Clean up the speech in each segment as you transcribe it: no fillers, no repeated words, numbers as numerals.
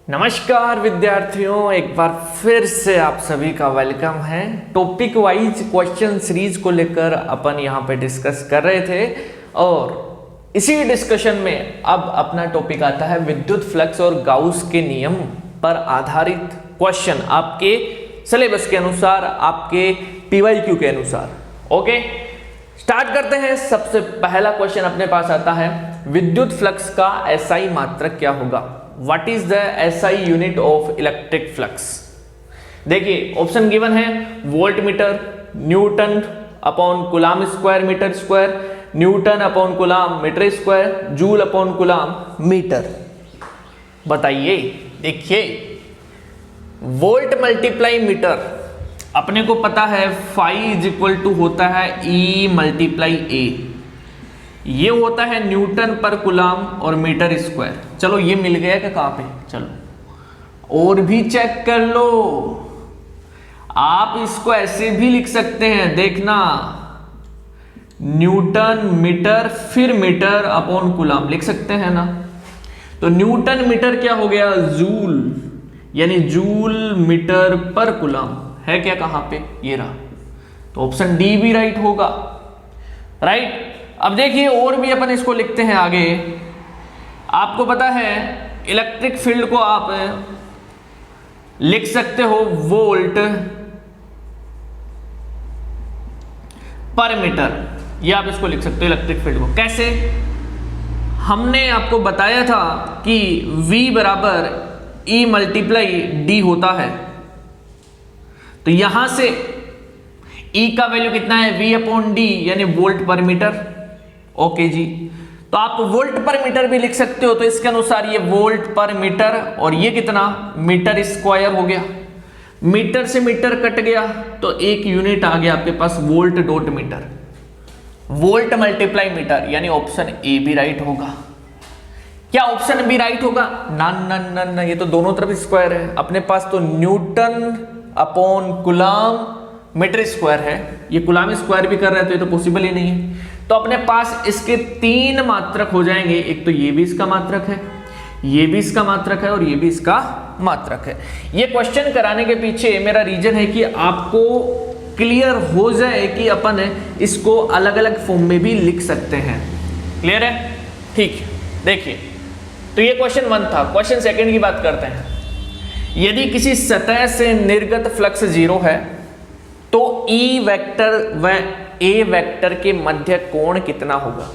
नमस्कार विद्यार्थियों, एक बार फिर से आप सभी का वेलकम है। टॉपिक वाइज क्वेश्चन सीरीज को लेकर अपन यहाँ पे डिस्कस कर रहे थे और इसी डिस्कशन में अब अपना टॉपिक आता है विद्युत फ्लक्स और गाउस के नियम पर आधारित क्वेश्चन आपके सिलेबस के अनुसार, आपके पीवाईक्यू के अनुसार। ओके, स्टार्ट करते हैं। सबसे पहला क्वेश्चन अपने पास आता है, विद्युत फ्लक्स का एसआई मात्रक क्या होगा? What is the SI unit of electric flux? देखिए ऑप्शन गिवन है, volt metre, newton upon coulomb square metre square, newton upon coulomb metre square, joule upon coulomb metre. बताइए, देखिए वोल्ट मल्टीप्लाई मीटर अपने को पता है फाई इज इक्वल टू होता है ई मल्टीप्लाई ए, ये होता है न्यूटन पर कूलाम और मीटर स्क्वायर। चलो ये मिल गया क्या कहां पे? चलो और भी चेक कर लो। आप इसको ऐसे भी लिख सकते हैं, देखना, न्यूटन मीटर फिर मीटर अपॉन कूलाम लिख सकते हैं ना। तो न्यूटन मीटर क्या हो गया? जूल, यानी जूल मीटर पर कूलाम है क्या कहां पे? ये रहा। तो ऑप्शन डी भी राइट होगा। राइट। अब देखिए और भी अपन इसको लिखते हैं आगे। आपको पता है इलेक्ट्रिक फील्ड को आप लिख सकते हो वोल्ट पर मीटर, ये आप इसको लिख सकते हो इलेक्ट्रिक फील्ड को। कैसे? हमने आपको बताया था कि V बराबर E मल्टीप्लाई D होता है। तो यहां से E का वैल्यू कितना है? V अपॉन D, यानी वोल्ट पर मीटर। ओके जी, तो आप वोल्ट पर मीटर भी लिख सकते हो। तो इसके अनुसार ये वोल्ट पर मीटर और ये कितना? मीटर स्क्वायर हो गया। मीटर से मीटर कट गया तो एक यूनिट आ गया आपके पास, volt dot metre, volt multiply metre, यानी ऑप्शन ए भी राइट होगा। क्या ऑप्शन बी राइट होगा? ना ना ना ना, ये तो दोनों तरफ स्क्वायर है। अपने पास तो newton upon coulomb metre square है, ये कूलाम स्क्वायर भी कर रहे हैं तो ये तो पॉसिबल ही नहीं है। तो अपने पास इसके तीन मात्रक हो जाएंगे। एक तो ये भी इसका मात्रक है, ये भी इसका मात्रक है और ये भी इसका मात्रक है। ये क्वेश्चन कराने के पीछे मेरा रीजन है कि आपको क्लियर हो जाए कि अपन इसको अलग अलग फॉर्म में भी लिख सकते हैं। क्लियर है? ठीक, देखिए तो ये क्वेश्चन 1 था। क्वेश्चन सेकंड की बात करते हैं। यदि किसी सतह से निर्गत फ्लक्स 0 है तो E वेक्टर व A वेक्टर के मध्य कोण कितना होगा?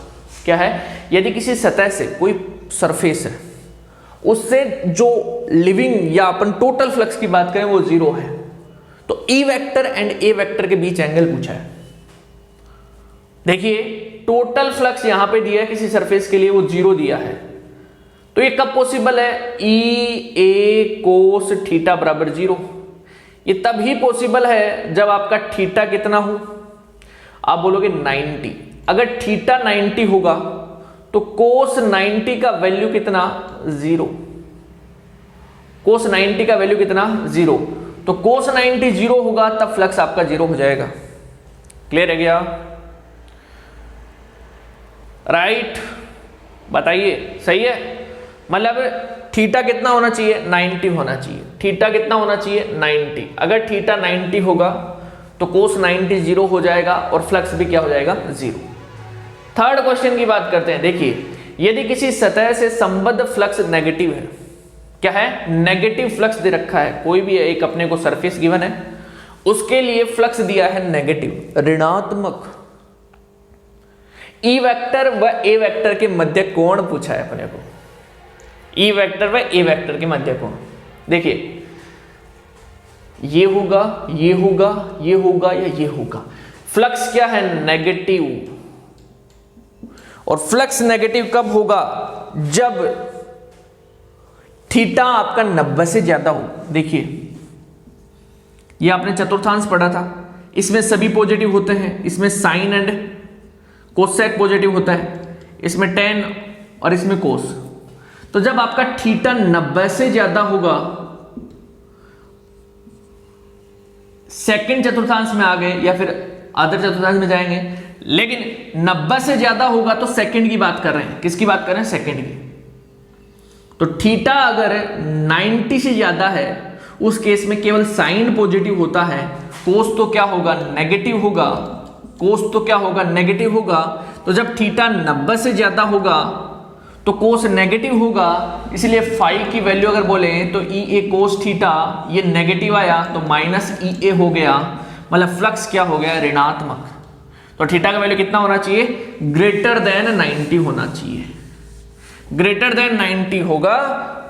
क्या है? यदि किसी सतह से कोई सरफेस है, उससे जो लिविंग या अपन टोटल फ्लक्स की बात करें वो 0 है, तो E vector and A vector के बीच एंगल पूछा है। देखिए टोटल फ्लक्स यहां पे दिया है किसी सरफेस के लिए, वो 0 दिया है। तो ये कब पॉसिबल है? E A कोस थीटा बराबर 0। ये तभी पॉसिबल है जब आपका थीटा कितना हो? आप बोलोगे 90। अगर थीटा 90 होगा तो कोस 90 का वैल्यू कितना? 0। कोस 90 का वैल्यू कितना? 0। तो कोस 90 0 होगा तब फ्लक्स आपका 0 हो जाएगा। क्लियर है क्या? राइट, बताइए सही है? मतलब थीटा कितना होना चाहिए? 90 होना चाहिए। थीटा कितना होना चाहिए? 90। अगर थीटा 90 होगा तो कोस 90 0 हो जाएगा और फ्लक्स भी क्या हो जाएगा? 0। थर्ड क्वेश्चन की बात करते हैं। देखिए यदि किसी सतह से संबद्ध फ्लक्स नेगेटिव है, क्या है? नेगेटिव फ्लक्स दे रखा है। कोई भी एक अपने को सरफेस गिवन है, उसके लिए फ्लक्स दिया है नेगेटिव, ऋणात्मक। ई वेक्टर व ए वेक्टर के मध्य कोण पूछा है अपने को। ई वेक्टर व ए वेक्टर के मध्य कोण। देखिए ये होगा, ये होगा, ये होगा या ये होगा। फ्लक्स क्या है? नेगेटिव। और फ्लक्स नेगेटिव कब होगा? जब थीटा आपका 90 से ज्यादा हो। देखिए ये आपने चतुर्थांश पढ़ा था, इसमें सभी पॉजिटिव होते हैं, इसमें साइन एंड कोसेक पॉजिटिव होता है, इसमें टेन और इसमें कोस। तो जब आपका थीटा 90 से ज्यादा होगा, सेकंड चतुर्थांश में आ गए या फिर अदर चतुर्थांश में जाएंगे, लेकिन 90 से ज्यादा होगा तो सेकंड की बात कर रहे हैं। किसकी बात कर रहे हैं? सेकंड की। तो थीटा अगर 90 से ज्यादा है उस केस में केवल साइन पॉजिटिव होता है, कोस तो क्या होगा, नेगेटिव होगा। कोस तो क्या होगा, नेगेटिव होगा। तो जब थीटा 90 से ज्यादा होगा तो कोस नेगेटिव होगा, इसलिए फाई की वैल्यू अगर बोले तो ई ए कोस थीटा, ये नेगेटिव आया तो माइनस ई ए हो गया, मतलब फ्लक्स क्या हो गया, ऋणात्मक। तो थीटा का वैल्यू कितना होना चाहिए, ग्रेटर देन 90 होना चाहिए। ग्रेटर देन 90 होगा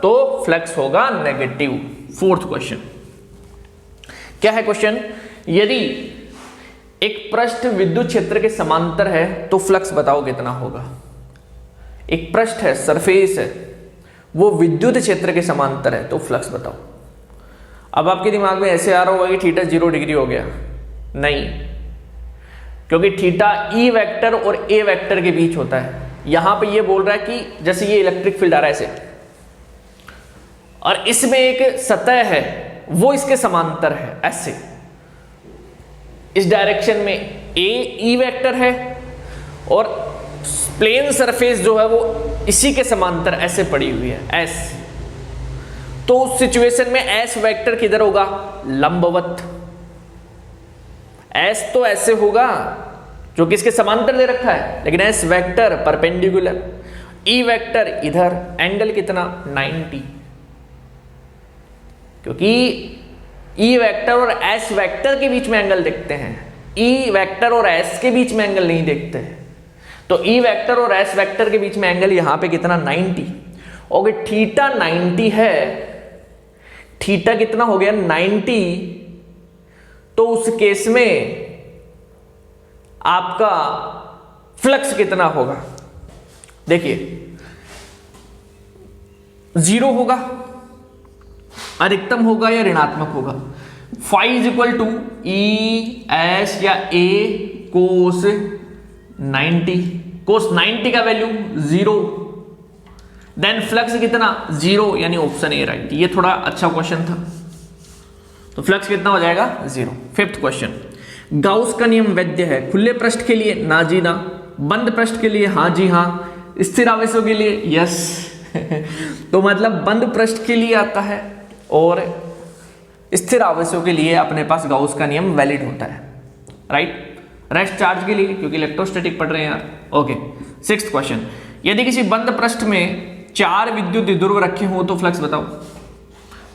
तो फ्लक्स होगा नेगेटिव। फोर्थ क्वेश्चन क्या है क्वेश्चन, यदि एक पृष्ठ विद्युत क्षेत्र के समांतर है तो फ्लक्स बताओ कितना होगा। एक पृष्ठ है, सरफेस है, वो विद्युत क्षेत्र के समांतर है तो फ्लक्स बताओ। अब आपके दिमाग में ऐसे आ रहा होगा कि थीटा 0 डिग्री हो गया, नहीं, क्योंकि थीटा ई वेक्टर और ए वेक्टर के बीच होता है। यहां पे ये बोल रहा है कि जैसे ये इलेक्ट्रिक फील्ड आ रहा है ऐसे, और इसमें एक सतह है वो इसके समांतर है ऐसे, इस डायरेक्शन में ए ई वेक्टर है और प्लेन सरफेस जो है वो इसी के समांतर ऐसे पड़ी हुई है एस। तो उस सिचुएशन में एस वेक्टर किधर होगा, लंबवत। एस तो ऐसे होगा जो कि इसके समांतर दे रखा है, लेकिन S vector perpendicular, E vector इधर, एंगल कितना 90, क्योंकि ई वेक्टर और एस वेक्टर के बीच में एंगल देखते हैं, ई वेक्टर और एस के बीच में एंगल नहीं देखते हैं। तो ई वेक्टर और एस वेक्टर के बीच में एंगल यहां पे कितना 90, और थीटा 90 है, थीटा कितना हो गया 90, तो उस केस में आपका फ्लक्स कितना होगा, देखिए 0 होगा, अधिकतम होगा या ऋणात्मक होगा। Phi is equal to E S या ए कोस 90, कोस 90 का वैल्यू 0, देन फ्लक्स कितना 0, यानी ऑप्शन ए राइट। ये थोड़ा अच्छा क्वेश्चन था, तो फ्लक्स कितना हो जाएगा 0। फिफ्थ क्वेश्चन, गाउस का नियम वैध है खुले पृष्ठ के लिए ना जी ना, बंद पृष्ठ के लिए हाँ जी हाँ, स्थिर आवेशों के लिए यस तो मतलब बंद पृष्ठ के लिए आता है और स्थिर आवेशों के लिए अपने पास गाउस का नियम वैलिड होता है, राइट। रेस्ट चार्ज के लिए, क्योंकि इलेक्ट्रोस्टैटिक पढ़ रहे हैं यार, ओके। सिक्स्थ क्वेश्चन, यदि किसी बंद पृष्ठ में 4 विद्युत द्विध्रुव रखे हो तो फ्लक्स बताओ।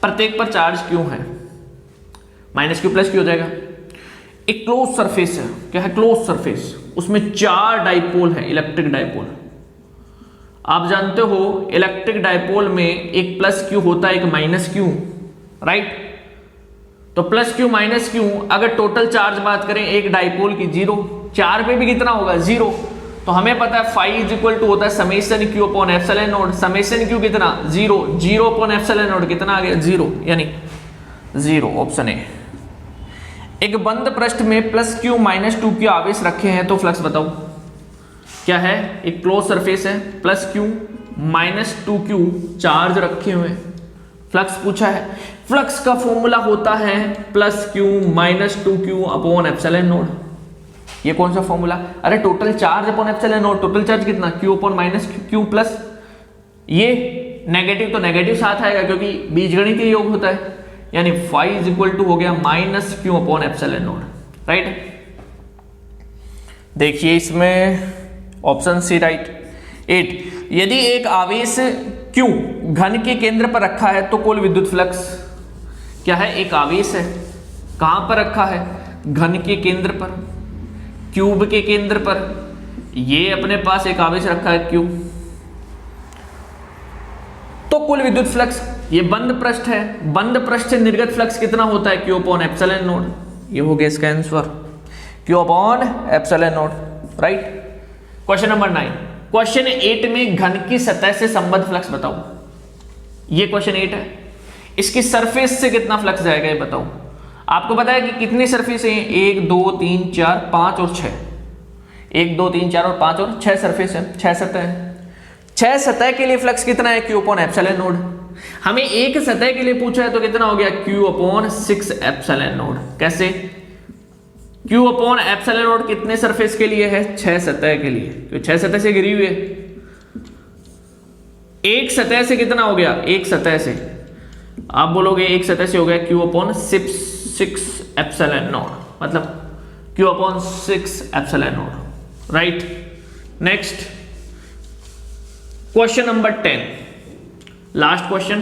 प्रत्येक पर चार्ज क्यों है, माइनस क्यू प्लस क्यू हो जाएगा। एक क्लोज सरफेस है, क्या है क्लोज सरफेस, उसमें 4 डाइपोल है, इलेक्ट्रिक डाइपोल। आप जानते हो इलेक्ट्रिक डाइपोल में एक प्लस क्यू होता है, एक माइनस क्यू, राइट। तो प्लस क्यू माइनस क्यू, अगर टोटल चार्ज बात करें एक डाइपोल की 0, 4 पे भी कितना होगा 0। तो हमें पता है फाई इज इक्वल टू होता है summation Q upon epsilon not, summation Q कितना 0, 0 अपॉन एप्सिलॉन नॉट कितना आ गया 0, यानी 0, ऑप्शन ए। एक बंद पृष्ठ में प्लस क्यू माइनस 2 क्यू आवेश रखे हैं तो फ्लक्स बताओ। क्या है, एक क्लोज सरफेस है, plus q minus 2 Q charge रखे हुए, फ्लक्स पूछा है। फ्लक्स का फॉर्मूला होता है plus q minus 2 q upon epsilon nought. ये कौन सा फॉर्मूला, अरे total charge upon epsilon nought, total charge कितना q upon minus q plus, ये नेगेटिव तो नेगेटिव साथ आएगा क्योंकि बीजगणितीय योग होता है, यानी फाई इज इक्वल टू हो गया minus Q upon epsilon not, right. देखिए इसमें ऑप्शन सी राइट। 8, यदि एक आवेश Q घन के केंद्र पर रखा है तो कुल विद्युत फ्लक्स क्या है, एक आवेश है, कहां पर रखा है, घन के केंद्र पर, क्यूब के केंद्र पर, ये अपने पास एक आवेश रखा है Q, तो कुल विद्युत फ्लक्स, ये बंद पृष्ठ है, बंद पृष्ठ से निर्गत फ्लक्स कितना होता है Q अपॉन एप्सिलॉन नॉट, ये हो गया इसका answer Q upon epsilon not, right. Question number 9, question 8 में घन की सतह से संबद्ध फ्लक्स बताओ। ये क्वेश्चन 8 है, इसकी सरफेस से कितना फ्लक्स जाएगा ये बताओ। आपको पता है कि कितनी सरफेस है, 1 2 3 4 5 और 6, 1 2 3 4 और 5 और 6 सरफेस है, 6 सतह है। 6 सतह के लिए फ्लक्स कितना है Q अपॉन एप्सिलॉन नॉट। हमें एक सतह के लिए पूछा है तो कितना हो गया Q अपॉन 6 एप्सिलॉन नॉट। कैसे, Q अपॉन एप्सिलॉन नॉट कितने सरफेस के लिए है, 6 सतह के लिए, तो 6 सतह से घिरी हुई है, एक सतह से कितना हो गया, एक सतह से आप बोलोगे एक सतह से हो गया Q अपॉन 6 एप्सिलॉन नॉट, मतलब Q upon 6 epsilon not, right. Next question number 10, last question.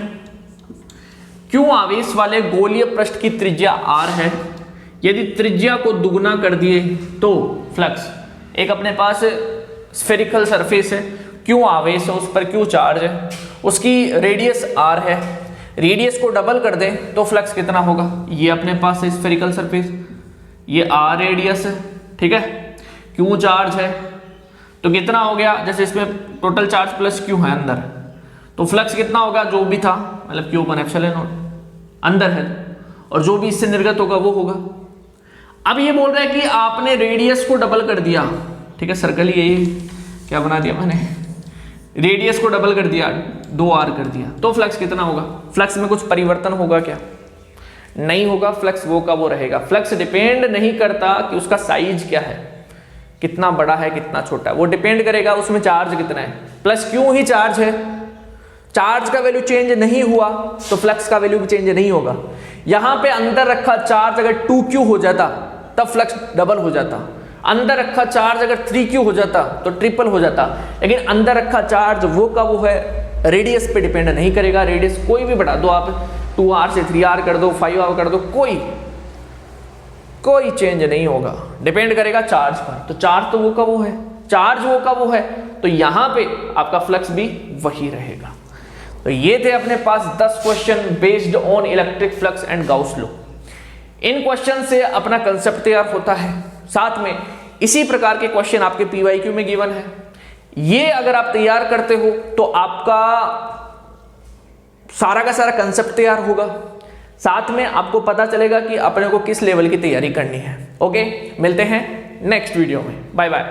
क्यों आवेश वाले गोलीय पृष्ठ की त्रिज्या r है, यदि त्रिज्या को दुगुना कर दिए तो फ्लक्स, एक अपने पास स्फेरिकल सरफेस है, क्यों आवेश है उस पर, क्यों चार्ज है, उसकी रेडियस r है, रेडियस को डबल कर दें तो फ्लक्स कितना होगा। ये अपने पास है स्फेरिकल सरफेस, ये r रेडियस है, ठीक है, क्यों चार्ज है तो कितना हो गया, जैसे इसमें टोटल चार्ज प्लस क्यू है अंदर, तो फ्लक्स कितना होगा जो भी था, मतलब क्यू अपन एप्सिलॉन नॉट अंदर है, और जो भी इससे निर्गत होगा वो होगा। अब ये बोल रहा है कि आपने रेडियस को डबल कर दिया, ठीक है, सर्कल ये क्या बना दिया मैंने, रेडियस को डबल कर दिया, 2r कर दिया, तो फ्लक्स कितना होगा। फ्लक्स में कुछ परिवर्तन होगा क्या, नहीं होगा, फ्लक्स वो का वो रहेगा। फ्लक्स डिपेंड नहीं करता कि उसका साइज क्या है, कितना बड़ा है कितना छोटा है, वो डिपेंड करेगा उसमें चार्ज कितना है, प्लस क्यों ही चार्ज है, चार्ज का वैल्यू चेंज नहीं हुआ तो फ्लक्स का वैल्यू भी चेंज नहीं होगा। यहां पे अंदर रखा चार्ज अगर 2q हो जाता तब फ्लक्स डबल हो जाता, अंदर रखा चार्ज अगर 3q हो जाता तो ट्रिपल हो जाता, लेकिन अंदर रखा चार्ज वो का वो है, रेडियस पे डिपेंड नहीं करेगा। रेडियस कोई भी बढ़ा दो आप, 2r से 3r कर दो, 5r कर दो, कोई चेंज नहीं होगा, डिपेंड करेगा चार्ज पर। तो चार्ज तो वो का वो है, चार्ज वो का वो है, तो यहां पे आपका फ्लक्स भी वही रहेगा। तो ये थे अपने पास 10 question based on electric flux and Gauss law. In question से अपना कंसेप्ट तैयार होता है, साथ में इसी प्रकार के क्वेश्चन आपके पीवाईक्यू में गिवन है। ये अगर आप तैयार करते हो तो आपका सारा का सारा कंसेप्ट तैयार होगा, साथ में आपको पता चलेगा कि अपने को किस लेवल की तैयारी करनी है। ओके, मिलते हैं नेक्स्ट वीडियो में, बाय बाय।